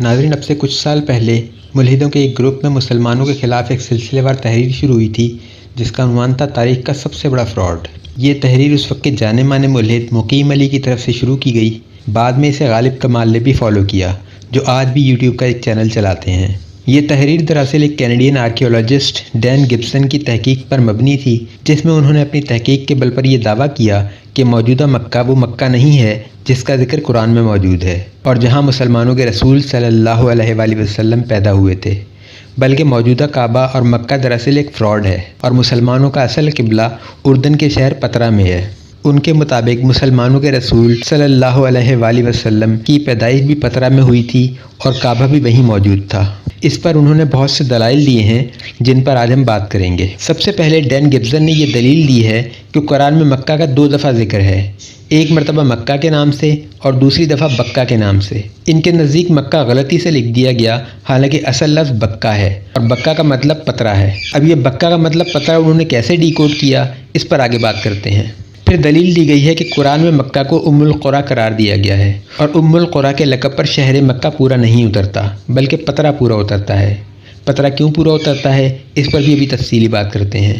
ناظرین، اب سے کچھ سال پہلے ملحدوں کے ایک گروپ میں مسلمانوں کے خلاف ایک سلسلے وار تحریر شروع ہوئی تھی جس کا عنوان تھا تاریخ کا سب سے بڑا فراڈ۔ یہ تحریر اس وقت کے جانے مانے ملحد مقیم علی کی طرف سے شروع کی گئی۔ بعد میں اسے غالب کمال نے بھی فالو کیا جو آج بھی یوٹیوب کا ایک چینل چلاتے ہیں۔ یہ تحریر دراصل ایک کینیڈین آرکیولوجسٹ ڈین گبسن کی تحقیق پر مبنی تھی، جس میں انہوں نے اپنی تحقیق کے بل پر یہ دعویٰ کیا کہ موجودہ مکہ وہ مکہ نہیں ہے جس کا ذکر قرآن میں موجود ہے اور جہاں مسلمانوں کے رسول صلی اللہ علیہ وآلہ وسلم پیدا ہوئے تھے، بلکہ موجودہ کعبہ اور مکہ دراصل ایک فراڈ ہے اور مسلمانوں کا اصل قبلہ اردن کے شہر پترا میں ہے۔ ان کے مطابق مسلمانوں کے رسول صلی اللہ علیہ وآلہ وسلم کی پیدائش بھی پترا میں ہوئی تھی اور کعبہ بھی وہیں موجود تھا۔ اس پر انہوں نے بہت سے دلائل دیے ہیں جن پر آج ہم بات کریں گے۔ سب سے پہلے ڈین گبسن نے یہ دلیل دی ہے کہ قرآن میں مکہ کا 2 دفعہ ذکر ہے، ایک مرتبہ مکہ کے نام سے اور دوسری دفعہ بکہ کے نام سے۔ ان کے نزدیک مکہ غلطی سے لکھ دیا گیا، حالانکہ اصل لفظ بکہ ہے اور بکہ کا مطلب پترا ہے۔ اب یہ بکہ کا مطلب پترا انہوں نے کیسے ڈی کوڈ کیا، اس پر آگے بات کرتے ہیں۔ پھر دلیل دی گئی ہے کہ قرآن میں مکہ کو ام القریٰ قرار دیا گیا ہے اور ام القریٰ کے لقب پر شہر مکہ پورا نہیں اترتا بلکہ پترا پورا اترتا ہے۔ پترا کیوں پورا اترتا ہے، اس پر بھی ابھی تفصیلی بات کرتے ہیں۔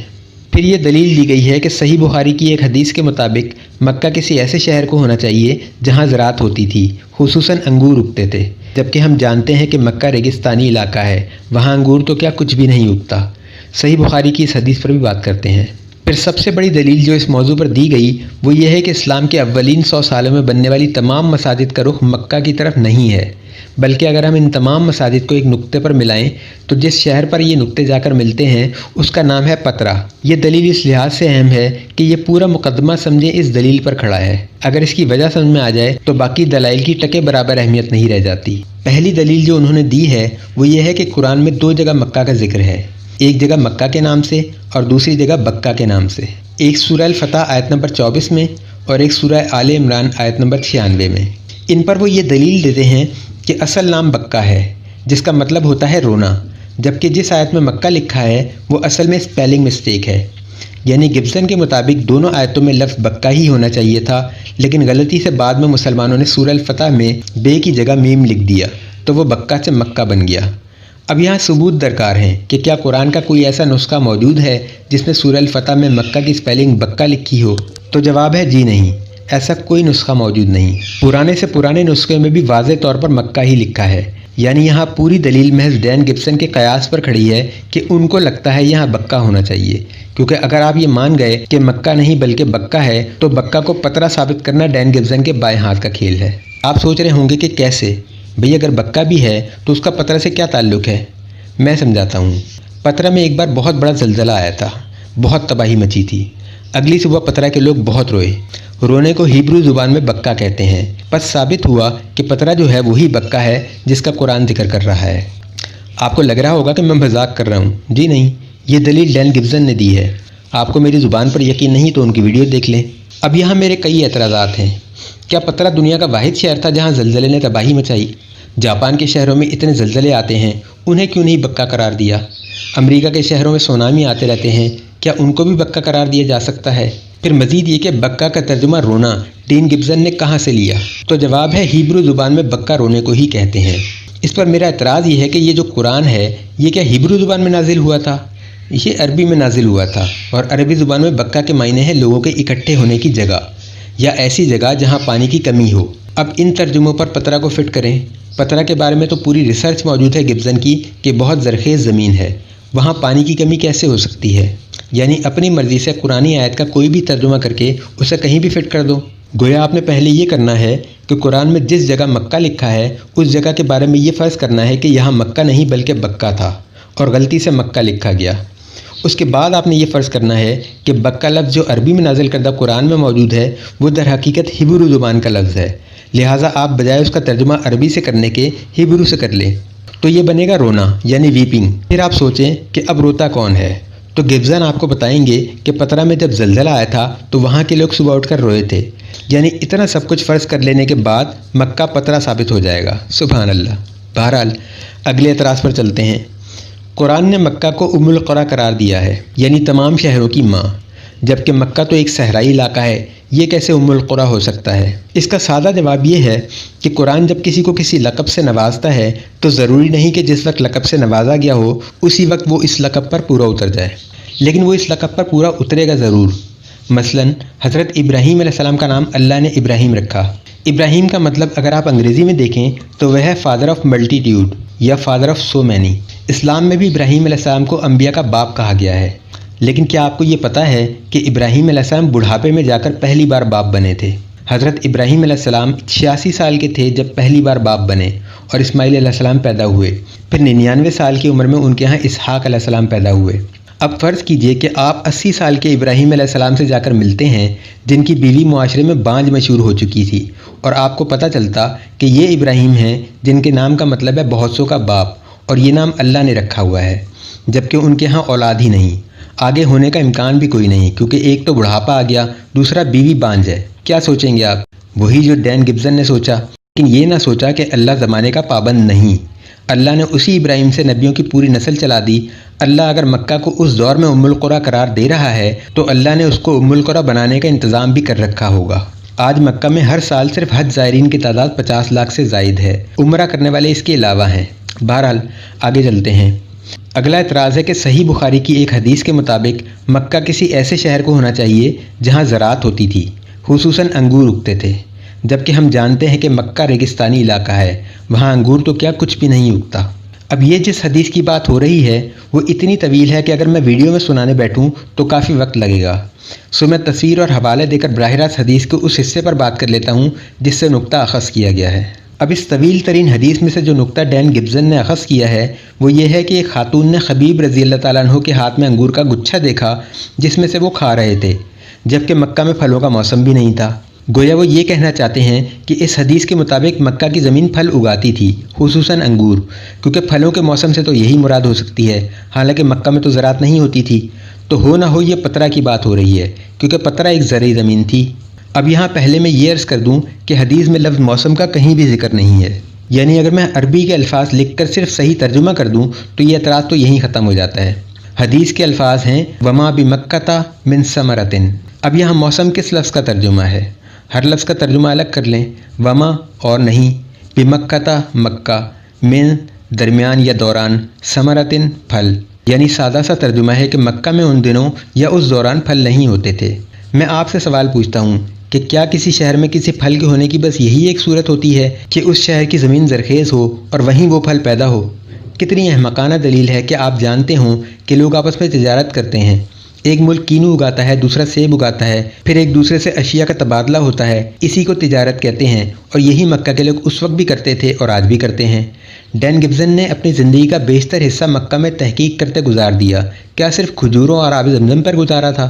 پھر یہ دلیل دی گئی ہے کہ صحیح بخاری کی ایک حدیث کے مطابق مکہ کسی ایسے شہر کو ہونا چاہیے جہاں زراعت ہوتی تھی، خصوصاً انگور اگتے تھے، جبکہ ہم جانتے ہیں کہ مکہ ریگستانی علاقہ ہے، وہاں انگور تو کیا کچھ بھی نہیں اگتا۔ صحیح بخاری کی اس حدیث پر بھی بات کرتے ہیں۔ پھر سب سے بڑی دلیل جو اس موضوع پر دی گئی وہ یہ ہے کہ اسلام کے اولین 100 سالوں میں بننے والی تمام مساجد کا رخ مکہ کی طرف نہیں ہے، بلکہ اگر ہم ان تمام مساجد کو ایک نقطے پر ملائیں تو جس شہر پر یہ نقطے جا کر ملتے ہیں اس کا نام ہے پترا۔ یہ دلیل اس لحاظ سے اہم ہے کہ یہ پورا مقدمہ سمجھیں اس دلیل پر کھڑا ہے۔ اگر اس کی وجہ سمجھ میں آ جائے تو باقی دلائل کی ٹکے برابر اہمیت نہیں رہ جاتی۔ پہلی دلیل جو انہوں نے دی ہے وہ یہ ہے کہ قرآن میں 2 جگہ مکہ کا ذکر ہے، ایک جگہ مکہ کے نام سے اور دوسری جگہ بکہ کے نام سے، ایک سورہ الفتح آیت نمبر 24 میں اور ایک سورہ آل عمران آیت نمبر 96 میں۔ ان پر وہ یہ دلیل دیتے ہیں کہ اصل نام بکہ ہے جس کا مطلب ہوتا ہے رونا، جبکہ جس آیت میں مکہ لکھا ہے وہ اصل میں اسپیلنگ مسٹیک ہے، یعنی گبسن کے مطابق دونوں آیتوں میں لفظ بکہ ہی ہونا چاہیے تھا، لیکن غلطی سے بعد میں مسلمانوں نے سورہ الفتح میں بے کی جگہ میم لکھ دیا تو وہ بکہ سے مکہ بن گیا۔ اب یہاں ثبوت درکار ہیں کہ کیا قرآن کا کوئی ایسا نسخہ موجود ہے جس میں سورہ الفتح میں مکہ کی اسپیلنگ بکہ لکھی ہو؟ تو جواب ہے جی نہیں، ایسا کوئی نسخہ موجود نہیں۔ پرانے سے پرانے نسخے میں بھی واضح طور پر مکہ ہی لکھا ہے، یعنی یہاں پوری دلیل محض ڈین گبسن کے قیاس پر کھڑی ہے کہ ان کو لگتا ہے یہاں بکہ ہونا چاہیے، کیونکہ اگر آپ یہ مان گئے کہ مکہ نہیں بلکہ بکہ ہے تو بکہ کو پترا ثابت کرنا ڈین گبسن کے بائیں ہاتھ کا کھیل ہے۔ آپ سوچ رہے ہوں گے کہ کیسے بھئی، اگر بکہ بھی ہے تو اس کا پترا سے کیا تعلق ہے؟ میں سمجھاتا ہوں۔ پترا میں ایک بار بہت بڑا زلزلہ آیا تھا، بہت تباہی مچی تھی۔ اگلی صبح پترا کے لوگ بہت روئے۔ رونے کو ہیبرو زبان میں بکہ کہتے ہیں۔ پس ثابت ہوا کہ پترا جو ہے وہی بکہ ہے جس کا قرآن ذکر کر رہا ہے۔ آپ کو لگ رہا ہوگا کہ میں مذاق کر رہا ہوں، جی نہیں، یہ دلیل ڈین گبسن نے دی ہے۔ آپ کو میری زبان پر یقین نہیں تو ان کی ویڈیو دیکھ لیں۔ اب یہاں میرے کئی اعتراضات ہیں۔ کیا پترا دنیا کا واحد شہر تھا جہاں زلزلے نے تباہی مچائی؟ جاپان کے شہروں میں اتنے زلزلے آتے ہیں، انہیں کیوں نہیں بکہ قرار دیا؟ امریکہ کے شہروں میں سونامی آتے رہتے ہیں، کیا ان کو بھی بکہ قرار دیا جا سکتا ہے؟ پھر مزید یہ کہ بکہ کا ترجمہ رونا ڈین گبسن نے کہاں سے لیا؟ تو جواب ہے ہیبرو زبان میں بکہ رونے کو ہی کہتے ہیں۔ اس پر میرا اعتراض یہ ہے کہ یہ جو قرآن ہے یہ کیا ہیبرو زبان میں نازل ہوا تھا؟ یہ عربی میں نازل ہوا تھا، اور عربی زبان میں بکہ کے معنی ہے لوگوں کے اکٹھے ہونے کی جگہ یا ایسی جگہ جہاں پانی کی کمی ہو۔ اب ان ترجموں پر پترا کو فٹ کریں۔ پترا کے بارے میں تو پوری ریسرچ موجود ہے گبسن کی کہ بہت زرخیز زمین ہے، وہاں پانی کی کمی کیسے ہو سکتی ہے؟ یعنی اپنی مرضی سے قرآنی آیت کا کوئی بھی ترجمہ کر کے اسے کہیں بھی فٹ کر دو۔ گویا آپ نے پہلے یہ کرنا ہے کہ قرآن میں جس جگہ مکہ لکھا ہے اس جگہ کے بارے میں یہ فرض کرنا ہے کہ یہاں مکہ نہیں بلکہ بکہ تھا اور غلطی سے مکہ لکھا گیا۔ اس کے بعد آپ نے یہ فرض کرنا ہے کہ بکہ لفظ جو عربی میں نازل کردہ قرآن میں موجود ہے وہ در حقیقت ہیبرو زبان کا لفظ ہے، لہٰذا آپ بجائے اس کا ترجمہ عربی سے کرنے کے ہیبرو سے کر لیں، تو یہ بنے گا رونا یعنی ویپنگ۔ پھر آپ سوچیں کہ اب روتا کون ہے، تو گبسن آپ کو بتائیں گے کہ پترا میں جب زلزلہ آیا تھا تو وہاں کے لوگ صبح اٹھ کر روئے تھے، یعنی اتنا سب کچھ فرض کر لینے کے بعد مکہ پترا ثابت ہو جائے گا۔ سبحان اللہ۔ بہرحال اگلے اعتراض پر چلتے ہیں۔ قرآن نے مکہ کو ام القریٰ قرار دیا ہے، یعنی تمام شہروں کی ماں، جبکہ مکہ تو ایک صحرائی علاقہ ہے، یہ کیسے ام القریٰ ہو سکتا ہے؟ اس کا سادہ جواب یہ ہے کہ قرآن جب کسی کو کسی لقب سے نوازتا ہے تو ضروری نہیں کہ جس وقت لقب سے نوازا گیا ہو اسی وقت وہ اس لقب پر پورا اتر جائے، لیکن وہ اس لقب پر پورا اترے گا ضرور۔ مثلا حضرت ابراہیم علیہ السلام کا نام اللہ نے ابراہیم رکھا۔ ابراہیم کا مطلب اگر آپ انگریزی میں دیکھیں تو وہ ہے فادر آف ملٹیٹیوڈ یا فادر آف سو مینی۔ اسلام میں بھی ابراہیم علیہ السلام کو انبیاء کا باپ کہا گیا ہے، لیکن کیا آپ کو یہ پتہ ہے کہ ابراہیم علیہ السلام بڑھاپے میں جا کر پہلی بار باپ بنے تھے؟ حضرت ابراہیم علیہ السلام 86 سال کے تھے جب پہلی بار باپ بنے اور اسماعیل علیہ السلام پیدا ہوئے، پھر 99 سال کی عمر میں ان کے ہاں اسحاق علیہ السلام پیدا ہوئے۔ اب فرض کیجئے کہ آپ 80 سال کے ابراہیم علیہ السلام سے جا کر ملتے ہیں جن کی بیوی معاشرے میں بانجھ مشہور ہو چکی تھی، اور آپ کو پتہ چلتا کہ یہ ابراہیم ہیں جن کے نام کا مطلب ہے بہت سو کا باپ، اور یہ نام اللہ نے رکھا ہوا ہے، جبکہ ان کے ہاں اولاد ہی نہیں، آگے ہونے کا امکان بھی کوئی نہیں، کیونکہ ایک تو بڑھاپا آ گیا، دوسرا بیوی بانجھ ہے۔ کیا سوچیں گے آپ؟ وہی جو ڈین گبزن نے سوچا، لیکن یہ نہ سوچا کہ اللہ زمانے کا پابند نہیں۔ اللہ نے اسی ابراہیم سے نبیوں کی پوری نسل چلا دی۔ اللہ اگر مکہ کو اس دور میں ام القریٰ قرار دے رہا ہے تو اللہ نے اس کو ام القریٰ بنانے کا انتظام بھی کر رکھا ہوگا۔ آج مکہ میں ہر سال صرف حج زائرین کی تعداد 50 لاکھ سے زائد ہے، عمرہ کرنے والے اس کے علاوہ ہیں۔ بہرحال آگے چلتے ہیں۔ اگلا اعتراض ہے کہ صحیح بخاری کی ایک حدیث کے مطابق مکہ کسی ایسے شہر کو ہونا چاہیے جہاں زراعت ہوتی تھی، خصوصاً انگور اگتے تھے، جبکہ ہم جانتے ہیں کہ مکہ ریگستانی علاقہ ہے، وہاں انگور تو کیا کچھ بھی نہیں اگتا۔ اب یہ جس حدیث کی بات ہو رہی ہے وہ اتنی طویل ہے کہ اگر میں ویڈیو میں سنانے بیٹھوں تو کافی وقت لگے گا، سو میں تصویر اور حوالے دے کر براہ راست حدیث کے اس حصے پر بات کر لیتا ہوں جس سے نقطہ اخذ کیا گیا ہے۔ اب اس طویل ترین حدیث میں سے جو نقطہ ڈین گبزن نے اخذ کیا ہے وہ یہ ہے کہ ایک خاتون نے خبیب رضی اللہ تعالیٰ عنہ کے ہاتھ میں انگور کا گچھا دیکھا جس میں سے وہ کھا رہے تھے، جبکہ مکہ میں پھلوں کا موسم بھی نہیں تھا۔ گویا وہ یہ کہنا چاہتے ہیں کہ اس حدیث کے مطابق مکہ کی زمین پھل اگاتی تھی، خصوصاً انگور، کیونکہ پھلوں کے موسم سے تو یہی مراد ہو سکتی ہے، حالانکہ مکہ میں تو زراعت نہیں ہوتی تھی۔ تو ہو نہ ہو یہ پترا کی بات ہو رہی ہے، کیونکہ پترا ایک زرعی زمین تھی۔ اب یہاں پہلے میں یہ عرض کر دوں کہ حدیث میں لفظ موسم کا کہیں بھی ذکر نہیں ہے، یعنی اگر میں عربی کے الفاظ لکھ کر صرف صحیح ترجمہ کر دوں تو یہ اعتراض تو یہیں ختم ہو جاتا ہے۔ حدیث کے الفاظ ہیں وما بمکۃ من ثمرۃ۔ اب یہاں موسم کس لفظ کا ترجمہ ہے؟ ہر لفظ کا ترجمہ الگ کر لیں۔ وما اور نہیں، بمکۃ مکہ، من درمیان یا دوران، ثمرۃ پھل، یعنی سادہ سا ترجمہ ہے کہ مکہ میں ان دنوں یا اس دوران پھل نہیں ہوتے تھے۔ میں آپ سے سوال پوچھتا ہوں کہ کیا کسی شہر میں کسی پھل کے ہونے کی بس یہی ایک صورت ہوتی ہے کہ اس شہر کی زمین زرخیز ہو اور وہیں وہ پھل پیدا ہو؟ کتنی احمقانہ دلیل ہے کہ آپ جانتے ہوں کہ لوگ آپس میں تجارت کرتے ہیں، ایک ملک کینو اگاتا ہے، دوسرا سیب اگاتا ہے، پھر ایک دوسرے سے اشیاء کا تبادلہ ہوتا ہے، اسی کو تجارت کہتے ہیں، اور یہی مکہ کے لوگ اس وقت بھی کرتے تھے اور آج بھی کرتے ہیں۔ ڈین گبزن نے اپنی زندگی کا بیشتر حصہ مکہ میں تحقیق کرتے گزار دیا، کیا صرف کھجوروں اور آب زمزم پر گزارا تھا؟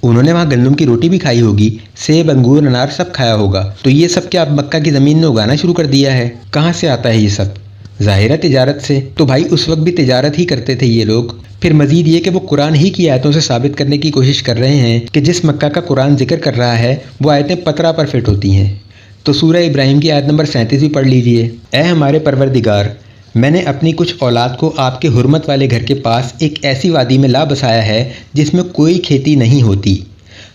انہوں نے وہاں گندم کی روٹی بھی کھائی ہوگی، سیب، انگور، انار سب کھایا ہوگا، تو یہ سب کیا اب مکہ کی زمین میں اگانا شروع کر دیا ہے؟ کہاں سے آتا ہے یہ سب؟ ظاہر ہے تجارت سے۔ تو بھائی اس وقت بھی تجارت ہی کرتے تھے یہ لوگ۔ پھر مزید یہ کہ وہ قرآن ہی کی آیتوں سے ثابت کرنے کی کوشش کر رہے ہیں کہ جس مکہ کا قرآن ذکر کر رہا ہے وہ آیتیں پترا پر فٹ ہوتی ہیں۔ تو سورہ ابراہیم کی آیت نمبر 37 بھی پڑھ لیجئے۔ اے ہمارے پروردگار، میں نے اپنی کچھ اولاد کو آپ کے حرمت والے گھر کے پاس ایک ایسی وادی میں لا بسایا ہے جس میں کوئی کھیتی نہیں ہوتی۔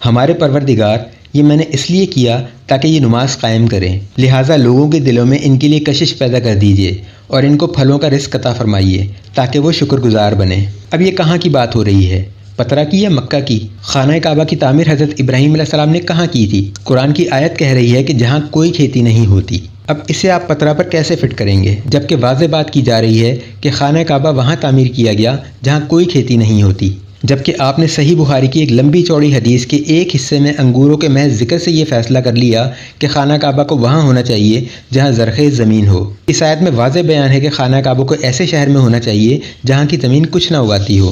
ہمارے پروردگار، یہ میں نے اس لیے کیا تاکہ یہ نماز قائم کریں، لہٰذا لوگوں کے دلوں میں ان کے لیے کشش پیدا کر دیجئے اور ان کو پھلوں کا رزق عطا فرمائیے تاکہ وہ شکر گزار بنیں۔ اب یہ کہاں کی بات ہو رہی ہے؟ پترا کی یا مکہ کی؟ خانہ کعبہ کی تعمیر حضرت ابراہیم علیہ السلام نے کہاں کی تھی؟ قرآن کی آیت کہہ رہی ہے کہ جہاں کوئی کھیتی نہیں ہوتی۔ اب اسے آپ پترا پر کیسے فٹ کریں گے، جبکہ واضح بات کی جا رہی ہے کہ خانہ کعبہ وہاں تعمیر کیا گیا جہاں کوئی کھیتی نہیں ہوتی، جبکہ آپ نے صحیح بخاری کی ایک لمبی چوڑی حدیث کے ایک حصے میں انگوروں کے محض ذکر سے یہ فیصلہ کر لیا کہ خانہ کعبہ کو وہاں ہونا چاہیے جہاں زرخیز زمین ہو۔ اس آیت میں واضح بیان ہے کہ خانہ کعبہ کو ایسے شہر میں ہونا چاہیے جہاں کی زمین کچھ نہ اگاتی ہو،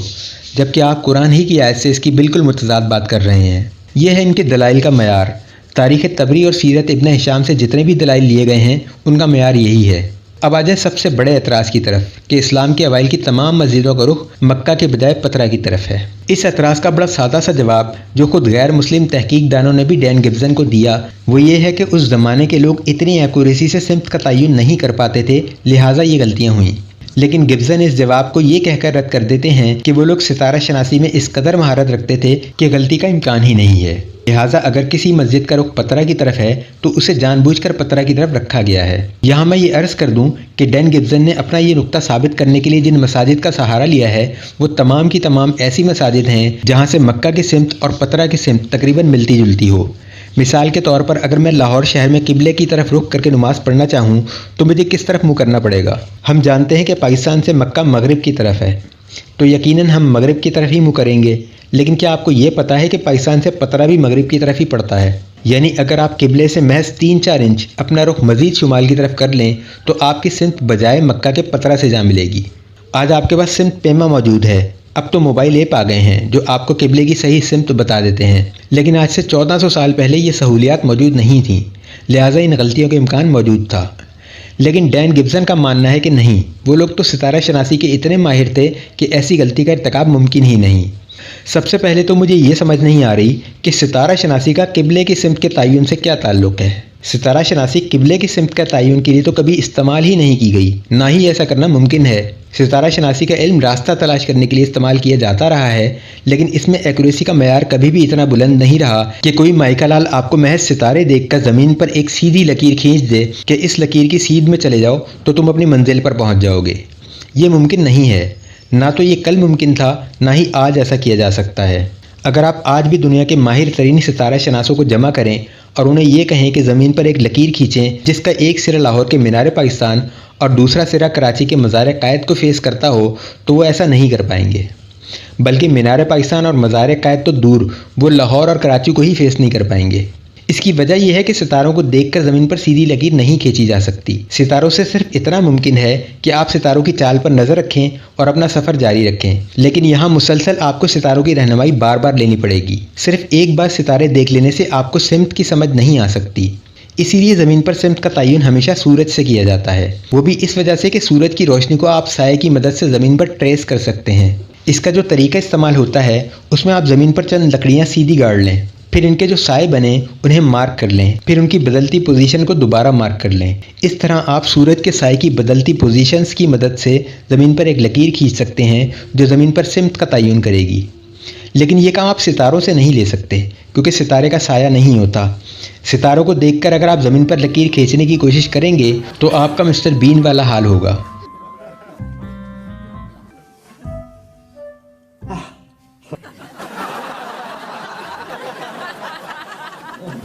جبکہ آپ قرآن ہی کی آیت سے اس کی بالکل متضاد بات کر رہے ہیں۔ یہ ہے ان کے دلائل کا معیار۔ تاریخ طبری اور سیرت ابن ہشام سے جتنے بھی دلائل لیے گئے ہیں ان کا معیار یہی ہے۔ اب آ جائے سب سے بڑے اعتراض کی طرف کہ اسلام کے اوائل کی تمام مسجدوں کا رخ مکہ کے بجائے پترا کی طرف ہے۔ اس اعتراض کا بڑا سادہ سا جواب جو خود غیر مسلم تحقیق دانوں نے بھی ڈین گبزن کو دیا وہ یہ ہے کہ اس زمانے کے لوگ اتنی ایکوریسی سے سمت کا تعین نہیں کر پاتے تھے، لہٰذا یہ غلطیاں ہوئیں۔ لیکن گبزن اس جواب کو یہ کہہ کر رد کر دیتے ہیں کہ وہ لوگ ستارہ شناسی میں اس قدر مہارت رکھتے تھے کہ غلطی کا امکان ہی نہیں ہے۔ لہٰذا اگر کسی مسجد کا رخ پترا کی طرف ہے تو اسے جان بوجھ کر پترا کی طرف رکھا گیا ہے۔ یہاں میں یہ عرض کر دوں کہ ڈین گبزن نے اپنا یہ نقطہ ثابت کرنے کے لیے جن مساجد کا سہارا لیا ہے وہ تمام کی تمام ایسی مساجد ہیں جہاں سے مکہ کی سمت اور پترا کی سمت تقریباً ملتی جلتی ہو۔ مثال کے طور پر اگر میں لاہور شہر میں قبلے کی طرف رخ کر کے نماز پڑھنا چاہوں تو مجھے کس طرف منہ کرنا پڑے گا؟ ہم جانتے ہیں کہ پاکستان سے مکہ مغرب کی طرف ہے تو یقیناً ہم مغرب کی طرف ہی منہ کریں گے، لیکن کیا آپ کو یہ پتہ ہے کہ پاکستان سے پترا بھی مغرب کی طرف ہی پڑتا ہے؟ یعنی اگر آپ قبلے سے محض 3-4 انچ اپنا رخ مزید شمال کی طرف کر لیں تو آپ کی سمت بجائے مکہ کے پترا سے جا ملے گی۔ آج آپ کے پاس سمت پیما موجود ہے، اب تو موبائل ایپ آ گئے ہیں جو آپ کو قبلے کی صحیح سمت بتا دیتے ہیں، لیکن آج سے 1400 سال پہلے یہ سہولیات موجود نہیں تھیں، لہٰذا ان غلطیوں کا امکان موجود تھا۔ لیکن ڈین گبزن کا ماننا ہے کہ نہیں، وہ لوگ تو ستارہ شناسی کے اتنے ماہر تھے کہ ایسی غلطی کا ارتکاب ممکن ہی نہیں۔ سب سے پہلے تو مجھے یہ سمجھ نہیں آ رہی کہ ستارہ شناسی کا قبلے کی سمت کے تعین سے کیا تعلق ہے۔ ستارہ شناسی قبلے کی سمت کا تعین کے لیے تو کبھی استعمال ہی نہیں کی گئی، نہ ہی ایسا کرنا ممکن ہے۔ ستارہ شناسی کا علم راستہ تلاش کرنے کے لیے استعمال کیا جاتا رہا ہے، لیکن اس میں ایکوریسی کا معیار کبھی بھی اتنا بلند نہیں رہا کہ کوئی مائیکا لال آپ کو محض ستارے دیکھ کر زمین پر ایک سیدھی لکیر کھینچ دے کہ اس لکیر کی سیدھ میں چلے جاؤ تو تم اپنی منزل پر پہنچ جاؤ گے۔ یہ ممکن نہیں ہے، نہ تو یہ کل ممکن تھا، نہ ہی آج ایسا کیا جا سکتا ہے۔ اگر آپ آج بھی دنیا کے ماہر ترین ستارہ شناسوں کو جمع کریں اور انہیں یہ کہیں کہ زمین پر ایک لکیر کھینچیں جس کا ایک سرا لاہور کے مینار پاکستان اور دوسرا سرا کراچی کے مزار قائد کو فیس کرتا ہو تو وہ ایسا نہیں کر پائیں گے، بلکہ مینار پاکستان اور مزار قائد تو دور، وہ لاہور اور کراچی کو ہی فیس نہیں کر پائیں گے۔ اس کی وجہ یہ ہے کہ ستاروں کو دیکھ کر زمین پر سیدھی لکیر نہیں کھینچی جا سکتی۔ ستاروں سے صرف اتنا ممکن ہے کہ آپ ستاروں کی چال پر نظر رکھیں اور اپنا سفر جاری رکھیں، لیکن یہاں مسلسل آپ کو ستاروں کی رہنمائی بار بار لینی پڑے گی۔ صرف ایک بار ستارے دیکھ لینے سے آپ کو سمت کی سمجھ نہیں آ سکتی۔ اسی لیے زمین پر سمت کا تعین ہمیشہ سورج سے کیا جاتا ہے، وہ بھی اس وجہ سے کہ سورج کی روشنی کو آپ سائے کی مدد سے زمین پر ٹریس کر سکتے ہیں۔ اس کا جو طریقہ استعمال ہوتا ہے اس میں آپ زمین پر چند لکڑیاں سیدھی گاڑ لیں، پھر ان کے جو سائے بنے انہیں مارک کر لیں، پھر ان کی بدلتی پوزیشن کو دوبارہ مارک کر لیں۔ اس طرح آپ سورج کے سائے کی بدلتی پوزیشنز کی مدد سے زمین پر ایک لکیر کھینچ سکتے ہیں جو زمین پر سمت کا تعین کرے گی۔ لیکن یہ کام آپ ستاروں سے نہیں لے سکتے کیونکہ ستارے کا سایہ نہیں ہوتا۔ ستاروں کو دیکھ کر اگر آپ زمین پر لکیر کھینچنے کی کوشش کریں گے تو آپ کا مسٹر بین والا حال ہوگا۔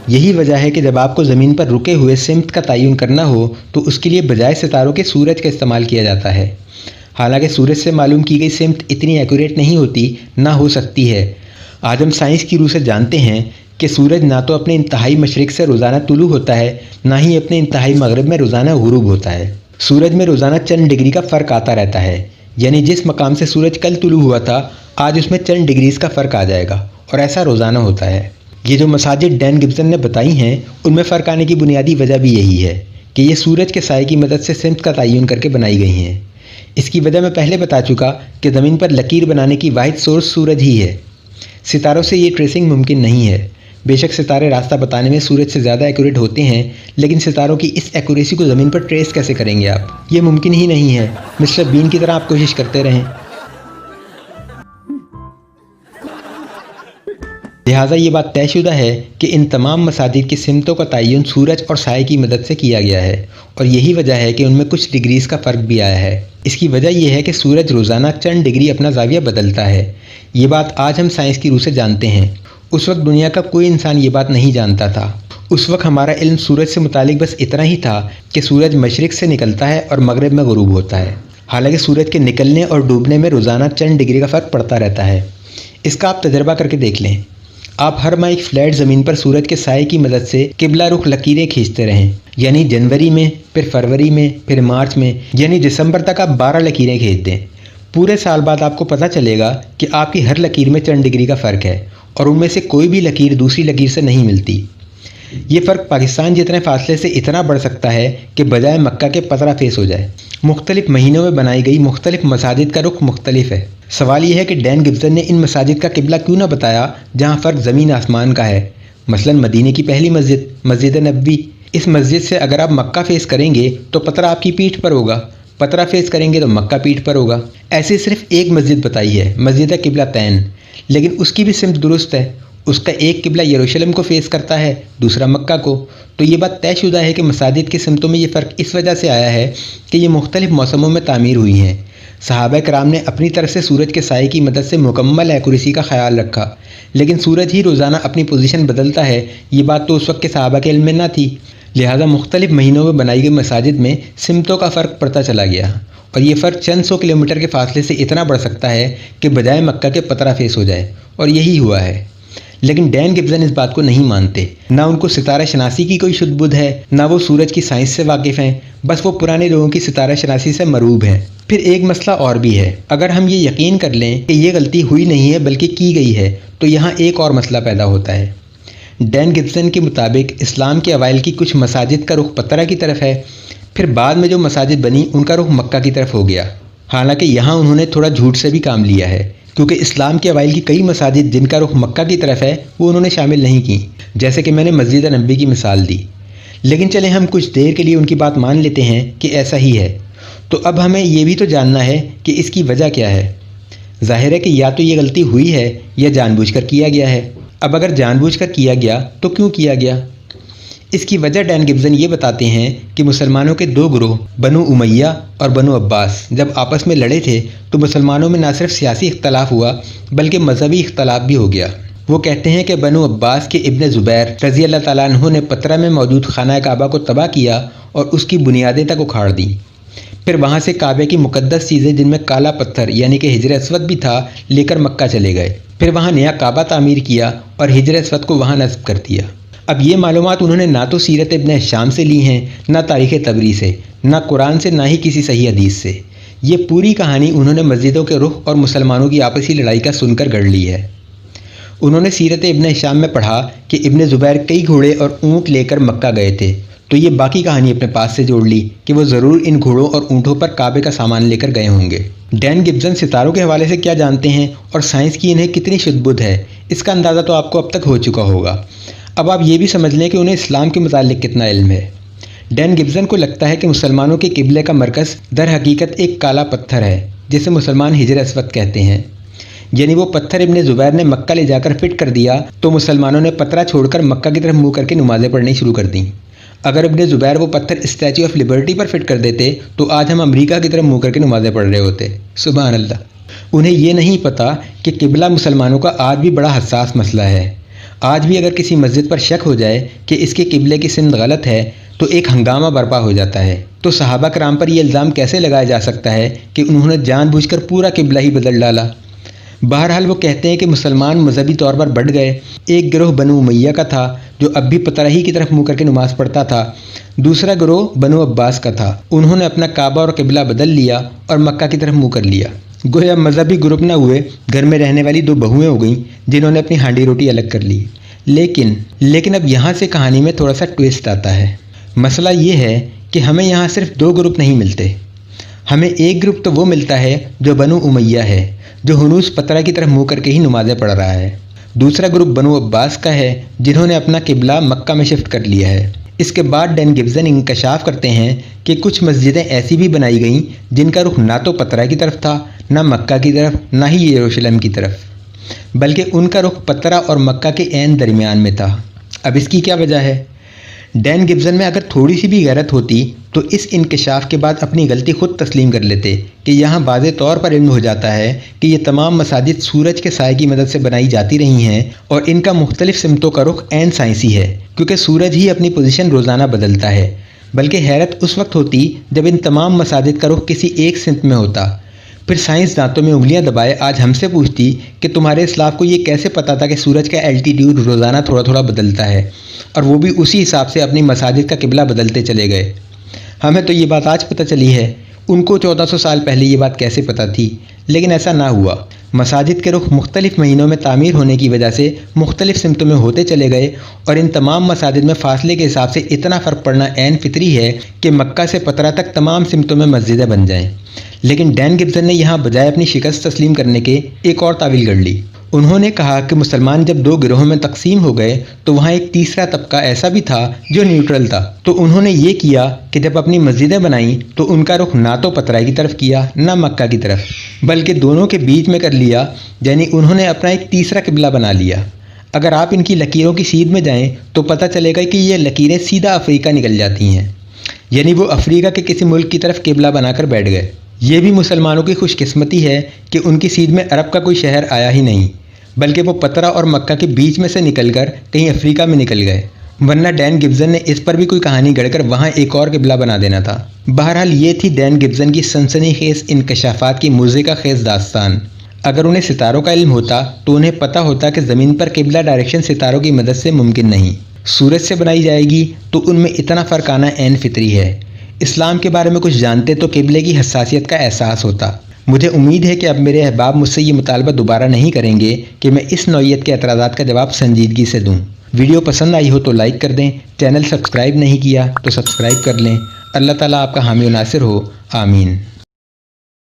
یہی وجہ ہے کہ جب آپ کو زمین پر رکے ہوئے سمت کا تعین کرنا ہو تو اس کے لیے بجائے ستاروں کے سورج کا استعمال کیا جاتا ہے۔ حالانکہ سورج سے معلوم کی گئی سمت اتنی ایکوریٹ نہیں ہوتی، نہ ہو سکتی ہے۔ آج ہم سائنس کی روح سے جانتے ہیں کہ سورج نہ تو اپنے انتہائی مشرق سے روزانہ طلوع ہوتا ہے، نہ ہی اپنے انتہائی مغرب میں روزانہ غروب ہوتا ہے۔ سورج میں روزانہ چند ڈگری کا فرق آتا رہتا ہے، یعنی جس مقام سے سورج کل طلوع ہوا تھا آج اس میں چند ڈگریز کا فرق آ جائے گا، اور ایسا روزانہ ہوتا ہے۔ یہ جو مساجد ڈین گبزن نے بتائی ہیں ان میں فرق آنے کی بنیادی وجہ بھی یہی ہے کہ یہ سورج کے سائے کی مدد سے سمت کا تعین کر کے بنائی گئی ہیں۔ اس کی وجہ میں پہلے بتا چکا کہ زمین پر لکیر بنانے کی واحد سورس سورج ہی ہے۔ ستاروں سے یہ ٹریسنگ ممکن نہیں ہے۔ بے شک ستارے راستہ بتانے میں سورج سے زیادہ ایکوریٹ ہوتے ہیں، لیکن ستاروں کی اس ایکوریسی کو زمین پر ٹریس کیسے کریں گے آپ؟ یہ ممکن ہی نہیں ہے۔ مسٹر بین کی طرح آپ کوشش کرتے رہیں۔ لہٰذا یہ بات طے شدہ ہے کہ ان تمام مساجد کی سمتوں کا تعین سورج اور سائے کی مدد سے کیا گیا ہے، اور یہی وجہ ہے کہ ان میں کچھ ڈگریز کا فرق بھی آیا ہے۔ اس کی وجہ یہ ہے کہ سورج روزانہ چند ڈگری اپنا زاویہ بدلتا ہے۔ یہ بات آج ہم سائنس کی روح سے جانتے ہیں، اس وقت دنیا کا کوئی انسان یہ بات نہیں جانتا تھا۔ اس وقت ہمارا علم سورج سے متعلق بس اتنا ہی تھا کہ سورج مشرق سے نکلتا ہے اور مغرب میں غروب ہوتا ہے، حالانکہ سورج کے نکلنے اور ڈوبنے میں روزانہ چند ڈگری کا فرق پڑتا رہتا ہے۔ اس کا آپ تجربہ کر کے دیکھ لیں۔ آپ ہر ماہ ایک فلیٹ زمین پر سورج کے سائے کی مدد سے قبلہ رخ لکیریں کھینچتے رہیں، یعنی جنوری میں، پھر فروری میں، پھر مارچ میں، یعنی دسمبر تک آپ 12 لکیریں کھینچ دیں۔ پورے سال بعد آپ کو پتہ چلے گا کہ آپ کی ہر لکیر میں چند ڈگری کا فرق ہے، اور ان میں سے کوئی بھی لکیر دوسری لکیر سے نہیں ملتی۔ یہ فرق پاکستان جتنے فاصلے سے اتنا بڑھ سکتا ہے کہ بجائے مکہ کے پترا فیس ہو جائے۔ مختلف مہینوں میں بنائی گئی مختلف مساجد کا رخ مختلف ہے۔ سوال یہ ہے کہ ڈین گبزن نے ان مساجد کا قبلہ کیوں نہ بتایا جہاں فرق زمین آسمان کا ہے؟ مثلا مدینے کی پہلی مسجد نبوی، اس مسجد سے اگر آپ مکہ فیس کریں گے تو پترا آپ کی پیٹھ پر ہوگا، پترا فیس کریں گے تو مکہ پیٹھ پر ہوگا۔ ایسی صرف ایک مسجد بتائی ہے، مسجد قبلہ تین، لیکن اس کی بھی سمت درست ہے، اس کا ایک قبلہ یروشلم کو فیس کرتا ہے، دوسرا مکہ کو۔ تو یہ بات طے شدہ ہے کہ مساجد کی سمتوں میں یہ فرق اس وجہ سے آیا ہے کہ یہ مختلف موسموں میں تعمیر ہوئی ہیں۔ صحابہ کرام نے اپنی طرف سے سورج کے سائے کی مدد سے مکمل ایکوریسی کا خیال رکھا، لیکن سورج ہی روزانہ اپنی پوزیشن بدلتا ہے، یہ بات تو اس وقت کے صحابہ کے علم میں نہ تھی، لہٰذا مختلف مہینوں میں بنائی گئی مساجد میں سمتوں کا فرق پڑتا چلا گیا، اور یہ فرق چند سو کلومیٹر کے فاصلے سے اتنا بڑھ سکتا ہے کہ بجائے مکہ کے پترا فیس ہو جائے، اور یہی ہوا ہے۔ لیکن ڈین گبزن اس بات کو نہیں مانتے، نہ ان کو ستارہ شناسی کی کوئی شدھ بدھ ہے، نہ وہ سورج کی سائنس سے واقف ہیں، بس وہ پرانے لوگوں کی ستارہ شناسی سے مروب ہیں۔ پھر ایک مسئلہ اور بھی ہے، اگر ہم یہ یقین کر لیں کہ یہ غلطی ہوئی نہیں ہے بلکہ کی گئی ہے، تو یہاں ایک اور مسئلہ پیدا ہوتا ہے۔ ڈین گبزن کے مطابق اسلام کے اوائل کی کچھ مساجد کا رخ پترا کی طرف ہے، پھر بعد میں جو مساجد بنی ان کا رخ مکہ کی طرف ہو گیا۔ حالانکہ یہاں انہوں نے تھوڑا جھوٹ سے بھی کام لیا ہے، کیونکہ اسلام کے اوائل کی کئی مساجد جن کا رخ مکہ کی طرف ہے وہ انہوں نے شامل نہیں کی، جیسے کہ میں نے مسجد نبوی کی مثال دی۔ لیکن چلیں ہم کچھ دیر کے لیے ان کی بات مان لیتے ہیں کہ ایسا ہی ہے، تو اب ہمیں یہ بھی تو جاننا ہے کہ اس کی وجہ کیا ہے۔ ظاہر ہے کہ یا تو یہ غلطی ہوئی ہے یا جان بوجھ کر کیا گیا ہے۔ اب اگر جان بوجھ کر کیا گیا تو کیوں کیا گیا؟ اس کی وجہ ڈین گبزن یہ بتاتے ہیں کہ مسلمانوں کے دو گروہ بنو امیہ اور بنو عباس جب آپس میں لڑے تھے تو مسلمانوں میں نہ صرف سیاسی اختلاف ہوا بلکہ مذہبی اختلاف بھی ہو گیا۔ وہ کہتے ہیں کہ بنو عباس کے ابن زبیر رضی اللہ تعالیٰ عنہ نے پترا میں موجود خانہ کعبہ کو تباہ کیا اور اس کی بنیادیں تک اکھاڑ دیں، پھر وہاں سے کعبے کی مقدس چیزیں جن میں کالا پتھر یعنی کہ حجر اسود بھی تھا لے کر مکہ چلے گئے، پھر وہاں نیا کعبہ تعمیر کیا اور حجر اسود کو وہاں نصب کر دیا۔ اب یہ معلومات انہوں نے نہ تو سیرت ابن ہشام سے لی ہیں، نہ تاریخ طبری سے، نہ قرآن سے، نہ ہی کسی صحیح حدیث سے۔ یہ پوری کہانی انہوں نے مسجدوں کے رخ اور مسلمانوں کی آپسی لڑائی کا سن کر گڑھ لی ہے۔ انہوں نے سیرت ابن ہشام میں پڑھا کہ ابن زبیر کئی گھوڑے اور اونٹ لے کر مکہ گئے تھے، تو یہ باقی کہانی اپنے پاس سے جوڑ لی کہ وہ ضرور ان گھوڑوں اور اونٹوں پر کعبے کا سامان لے کر گئے ہوں گے۔ ڈین گبزن ستاروں کے حوالے سے کیا جانتے ہیں اور سائنس کی انہیں کتنی شدھ بدھ ہے، اس کا اندازہ تو آپ کو اب تک ہو چکا ہوگا۔ اب آپ یہ بھی سمجھ لیں کہ انہیں اسلام کے متعلق کتنا علم ہے۔ ڈین گبزن کو لگتا ہے کہ مسلمانوں کے قبلے کا مرکز در حقیقت ایک کالا پتھر ہے جسے مسلمان حجر اسود کہتے ہیں، یعنی وہ پتھر ابن زبیر نے مکہ لے جا کر فٹ کر دیا تو مسلمانوں نے پترا چھوڑ کر مکہ کی طرف منہ کر کے نمازیں پڑھنی شروع کر دیں۔ اگر ابن زبیر وہ پتھر اسٹیچو آف لبرٹی پر فٹ کر دیتے تو آج ہم امریکہ کی طرف منہ کر کے نمازیں پڑھ رہے ہوتے۔ سبحان اللہ۔ انہیں یہ نہیں پتہ کہ قبلہ مسلمانوں کا آج بھی بڑا حساس مسئلہ ہے۔ آج بھی اگر کسی مسجد پر شک ہو جائے کہ اس کے قبلے کی سمت غلط ہے تو ایک ہنگامہ برپا ہو جاتا ہے۔ تو صحابہ کرام پر یہ الزام کیسے لگایا جا سکتا ہے کہ انہوں نے جان بوجھ کر پورا قبلہ ہی بدل ڈالا؟ بہرحال وہ کہتے ہیں کہ مسلمان مذہبی طور پر بڑھ گئے۔ ایک گروہ بنو امیہ کا تھا جو اب بھی پترا ہی کی طرف منہ کر کے نماز پڑھتا تھا، دوسرا گروہ بنو عباس کا تھا، انہوں نے اپنا کعبہ اور قبلہ بدل لیا اور مکہ کی طرف منہ کر لیا۔ گویا مذہبی گروپ نہ ہوئے، گھر میں رہنے والی دو بہویں ہو گئیں جنہوں نے اپنی ہانڈی روٹی الگ کر لی۔ لیکن اب یہاں سے کہانی میں تھوڑا سا ٹویسٹ آتا ہے۔ مسئلہ یہ ہے کہ ہمیں یہاں صرف دو گروپ نہیں ملتے، ہمیں ایک گروپ تو وہ ملتا ہے جو بنو امیہ ہے، جو ہنوز پترا کی طرف منہ کر کے ہی نمازیں پڑھ رہا ہے۔ دوسرا گروپ بنو عباس کا ہے جنہوں نے اپنا قبلہ مکہ میں شفٹ کر لیا ہے۔ اس کے بعد ڈین گبزن انکشاف کرتے ہیں کہ کچھ مسجدیں ایسی بھی بنائی گئیں جن کا رخ نہ تو پترا کی طرف تھا، نہ مکہ کی طرف، نہ ہی یروشلم کی طرف، بلکہ ان کا رخ پترا اور مکہ کے عین درمیان میں تھا۔ اب اس کی کیا وجہ ہے؟ ڈین گبزن میں اگر تھوڑی سی بھی غیرت ہوتی تو اس انکشاف کے بعد اپنی غلطی خود تسلیم کر لیتے کہ یہاں واضح طور پر علم ہو جاتا ہے کہ یہ تمام مساجد سورج کے سائے کی مدد سے بنائی جاتی رہی ہیں اور ان کا مختلف سمتوں کا رخ عین سائنسی ہے، کیونکہ سورج ہی اپنی پوزیشن روزانہ بدلتا ہے۔ بلکہ حیرت اس وقت ہوتی جب ان تمام مساجد کا رخ کسی ایک سمت میں ہوتا۔ پھر سائنس دانتوں میں انگلیاں دبائے آج ہم سے پوچھتی کہ تمہارے اسلاف کو یہ کیسے پتا تھا کہ سورج کا الٹیٹیوڈ روزانہ تھوڑا تھوڑا بدلتا ہے، اور وہ بھی اسی حساب سے اپنی مساجد کا قبلہ بدلتے چلے گئے۔ ہمیں تو یہ بات آج پتہ چلی ہے، ان کو 1400 سال پہلے یہ بات کیسے پتہ تھی؟ لیکن ایسا نہ ہوا۔ مساجد کے رخ مختلف مہینوں میں تعمیر ہونے کی وجہ سے مختلف سمتوں میں ہوتے چلے گئے، اور ان تمام مساجد میں فاصلے کے حساب سے اتنا فرق پڑنا عین فطری ہے کہ مکہ سے پترا تک تمام سمتوں میں مسجدیں بن جائیں۔ لیکن ڈین گبزن نے یہاں بجائے اپنی شکست تسلیم کرنے کے ایک اور تعویل گڑھ لی۔ انہوں نے کہا کہ مسلمان جب دو گروہوں میں تقسیم ہو گئے تو وہاں ایک تیسرا طبقہ ایسا بھی تھا جو نیوٹرل تھا، تو انہوں نے یہ کیا کہ جب اپنی مسجدیں بنائیں تو ان کا رخ نہ تو پترا کی طرف کیا نہ مکہ کی طرف، بلکہ دونوں کے بیچ میں کر لیا، یعنی انہوں نے اپنا ایک تیسرا قبلہ بنا لیا۔ اگر آپ ان کی لکیروں کی سیدھ میں جائیں تو پتہ چلے گا کہ یہ لکیریں سیدھا افریقہ نکل جاتی ہیں، یعنی وہ افریقہ کے کسی ملک کی طرف قبلہ بنا کر بیٹھ گئے۔ یہ بھی مسلمانوں کی خوش قسمتی ہے کہ ان کی سیدھ میں عرب کا کوئی شہر آیا ہی نہیں، بلکہ وہ پترا اور مکہ کے بیچ میں سے نکل کر کہیں افریقہ میں نکل گئے، ورنہ ڈین گبزن نے اس پر بھی کوئی کہانی گڑھ کر وہاں ایک اور قبلہ بنا دینا تھا۔ بہرحال یہ تھی ڈین گبزن کی سنسنی خیز انکشافات کی موزیقہ خیز داستان۔ اگر انہیں ستاروں کا علم ہوتا تو انہیں پتہ ہوتا کہ زمین پر قبلہ ڈائریکشن ستاروں کی مدد سے ممکن نہیں، سورج سے بنائی جائے گی تو ان میں اتنا فرق آنا عین فطری ہے۔ اسلام کے بارے میں کچھ جانتے تو قبلے کی حساسیت کا احساس ہوتا۔ مجھے امید ہے کہ اب میرے احباب مجھ سے یہ مطالبہ دوبارہ نہیں کریں گے کہ میں اس نوعیت کے اعتراضات کا جواب سنجیدگی سے دوں۔ ویڈیو پسند آئی ہو تو لائک کر دیں، چینل سبسکرائب نہیں کیا تو سبسکرائب کر لیں۔ اللہ تعالیٰ آپ کا حامی و ناصر ہو، آمین۔